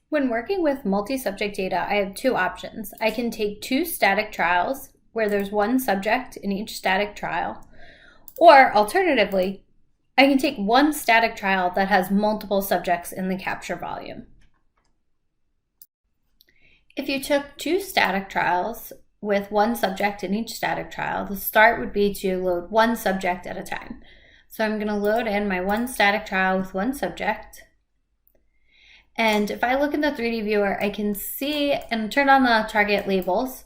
When working with multi-subject data, I have two options. I can take two static trials where there's one subject in each static trial, or alternatively, I can take one static trial that has multiple subjects in the capture volume. If you took two static trials with one subject in each static trial, the start would be to load one subject at a time. So I'm going to load in my one static trial with one subject. And if I look in the 3D viewer, I can see, and turn on the target labels,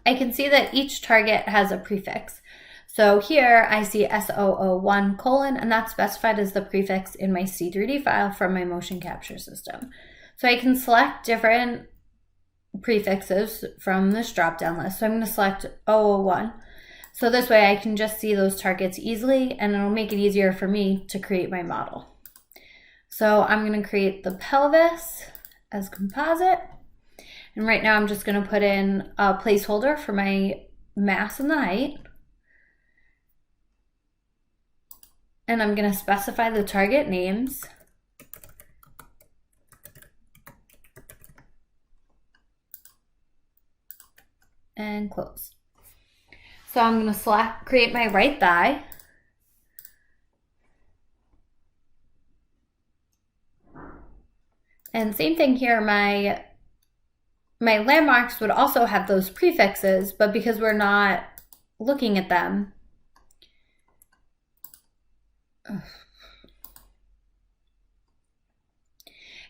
I can see that each target has a prefix. So here I see S001:, and that's specified as the prefix in my C3D file from my motion capture system. So I can select different prefixes from this drop-down list. So I'm going to select 001. So this way I can just see those targets easily, and it'll make it easier for me to create my model. So I'm going to create the pelvis as composite. And right now I'm just going to put in a placeholder for my mass and the height. And I'm going to specify the target names. And close. So I'm going to create my right thigh. And same thing here, my landmarks would also have those prefixes, but because we're not looking at them,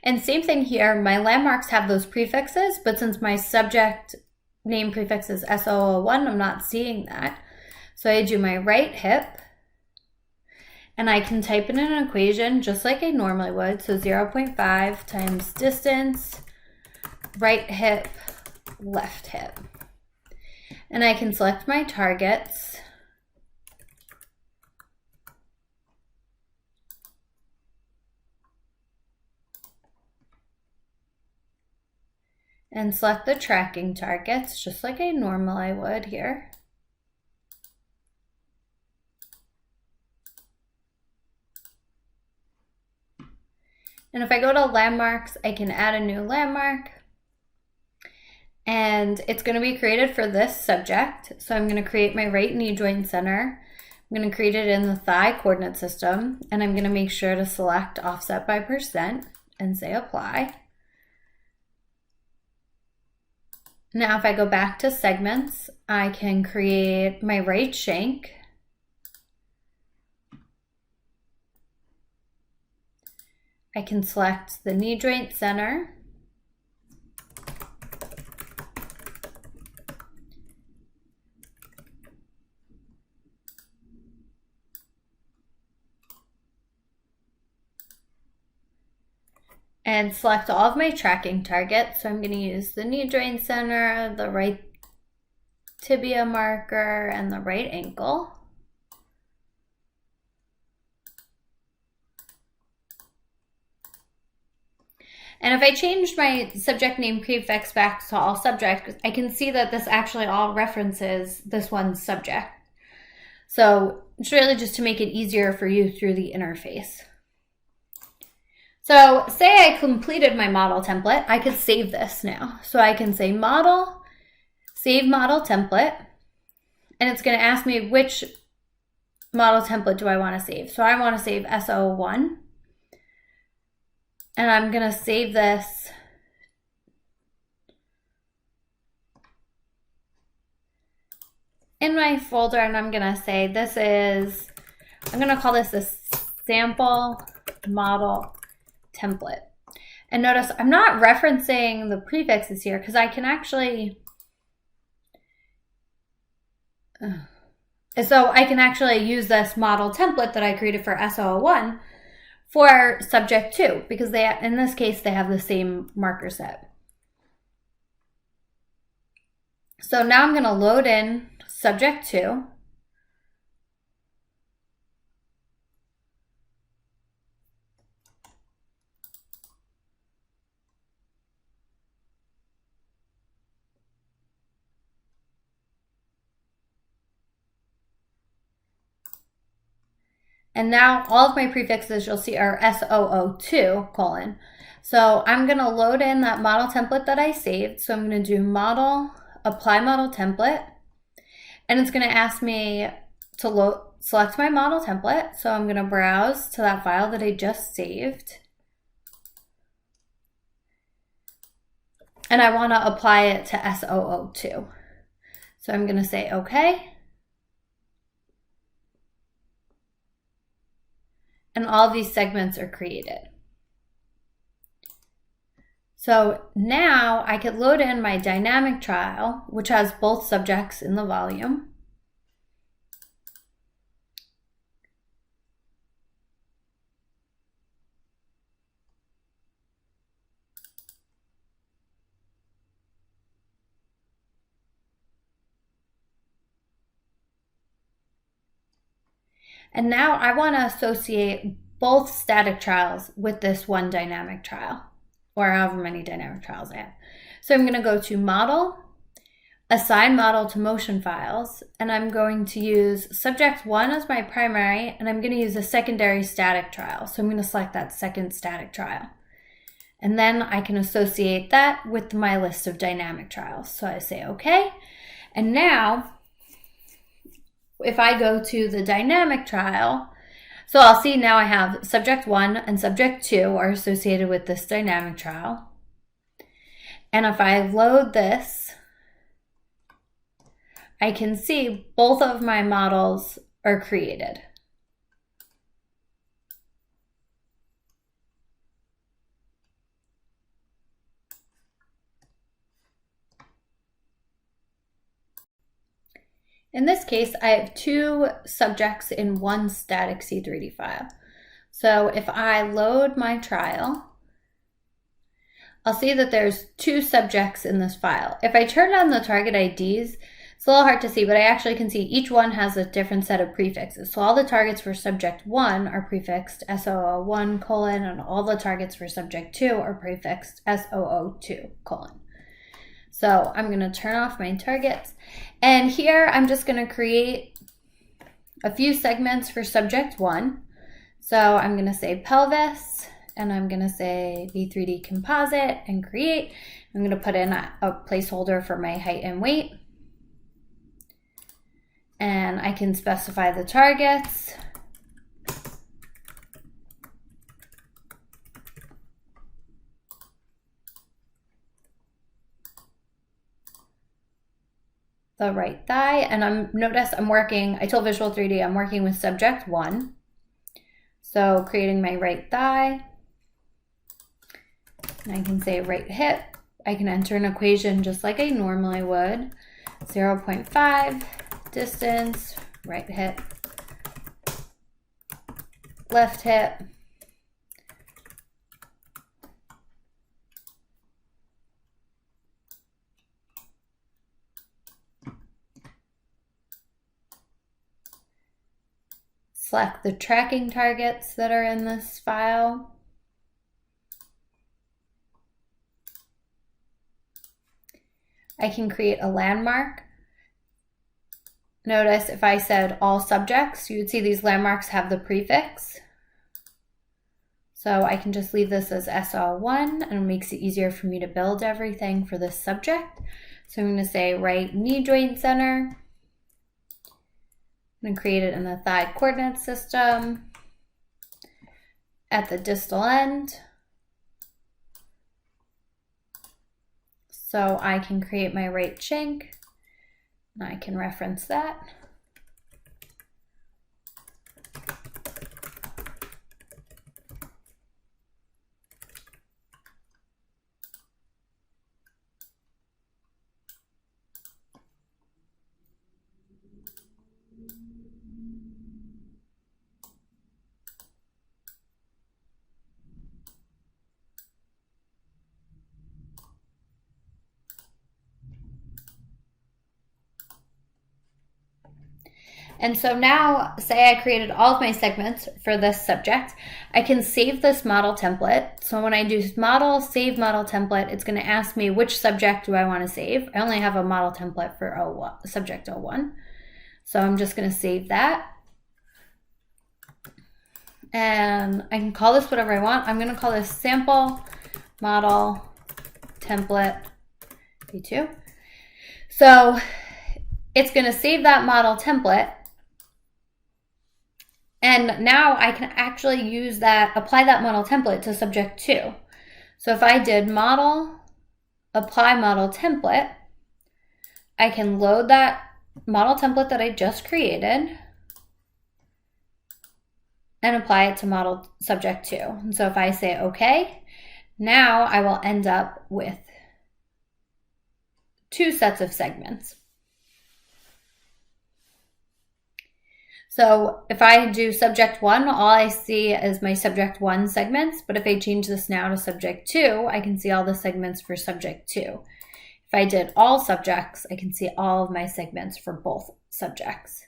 and same thing here, my landmarks have those prefixes, but since my subject name prefix is S001, I'm not seeing that. So I do my right hip, and I can type in an equation just like I normally would. So 0.5 times distance, right hip, left hip. And I can select my targets. And select the tracking targets just like I normally would here. And if I go to landmarks, I can add a new landmark. And it's going to be created for this subject. So I'm going to create my right knee joint center. I'm going to create it in the thigh coordinate system. And I'm going to make sure to select offset by percent and say apply. Now if I go back to segments, I can create my right shank. I can select the knee joint center. And select all of my tracking targets. So I'm going to use the knee joint center, the right tibia marker, and the right ankle. And if I changed my subject name prefix back to all subject, I can see that this actually all references this one subject. So it's really just to make it easier for you through the interface. So say I completed my model template, I could save this now. So I can say model, save model template, and it's going to ask me which model template do I want to save. So I want to save S001. And I'm going to save this in my folder, and I'm going to say I'm going to call this a sample model template. And notice I'm not referencing the prefixes here because I can actually, so I can actually use this model template that I created for S001 for subject 2, because in this case, they have the same marker set. So now I'm going to load in subject 2. And now all of my prefixes you'll see are SOO2 : So I'm going to load in that model template that I saved. So I'm going to do model, apply model template, and it's going to ask me to select my model template. So I'm going to browse to that file that I just saved. And I want to apply it to SOO2. So I'm going to say OK. And all these segments are created. So now I could load in my dynamic trial, which has both subjects in the volume. And now I want to associate both static trials with this one dynamic trial, or however many dynamic trials I have. So I'm going to go to Model, Assign Model to Motion Files, and I'm going to use Subject 1 as my primary, and I'm going to use a secondary static trial. So I'm going to select that second static trial. And then I can associate that with my list of dynamic trials. So I say OK. And now, if I go to the dynamic trial, so I'll see now I have subject 1 and subject 2 are associated with this dynamic trial. And if I load this, I can see both of my models are created. In this case, I have two subjects in one static C3D file. So if I load my trial, I'll see that there's two subjects in this file. If I turn on the target IDs, it's a little hard to see, but I actually can see each one has a different set of prefixes. So all the targets for subject 1 are prefixed SOO1: and all the targets for subject 2 are prefixed SOO2: So I'm going to turn off my targets. And here I'm just going to create a few segments for subject 1. So I'm going to say pelvis, and I'm going to say V3D composite and create. I'm going to put in a placeholder for my height and weight. And I can specify the targets. The right thigh, and notice I told Visual 3D I'm working with subject 1. So creating my right thigh, and I can say right hip. I can enter an equation just like I normally would. 0.5 distance, right hip, left hip. Select the tracking targets that are in this file. I can create a landmark. Notice if I said all subjects, you would see these landmarks have the prefix. So I can just leave this as SO1, and it makes it easier for me to build everything for this subject. So I'm going to say right knee joint center. I'm going to create it in the thigh coordinate system at the distal end. So I can create my right shank, and I can reference that. And so now, say I created all of my segments for this subject, I can save this model template. So when I do model, save model template, it's going to ask me which subject do I want to save. I only have a model template for subject 01. So I'm just going to save that. And I can call this whatever I want. I'm going to call this sample model template v2. So it's going to save that model template. And now I can actually use that, apply that model template to subject 2. So if I did model, apply model template, I can load that model template that I just created and apply it to model subject 2. And so if I say okay, now I will end up with 2 sets of segments. So if I do subject 1, all I see is my subject 1 segments, but if I change this now to subject 2, I can see all the segments for subject 2. If I did all subjects, I can see all of my segments for both subjects.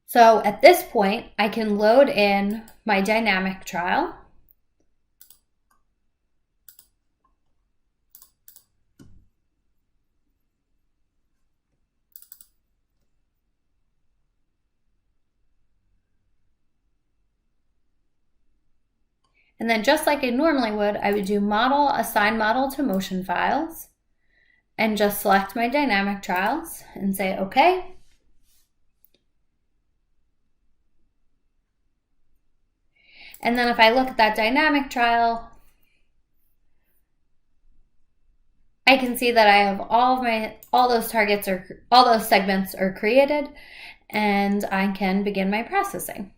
So at this point, I can load in my dynamic trial. And then just like I normally would, I would do model, assign model to motion files, and just select my dynamic trials and say okay. And then if I look at that dynamic trial, I can see that I have all those segments are created, and I can begin my processing.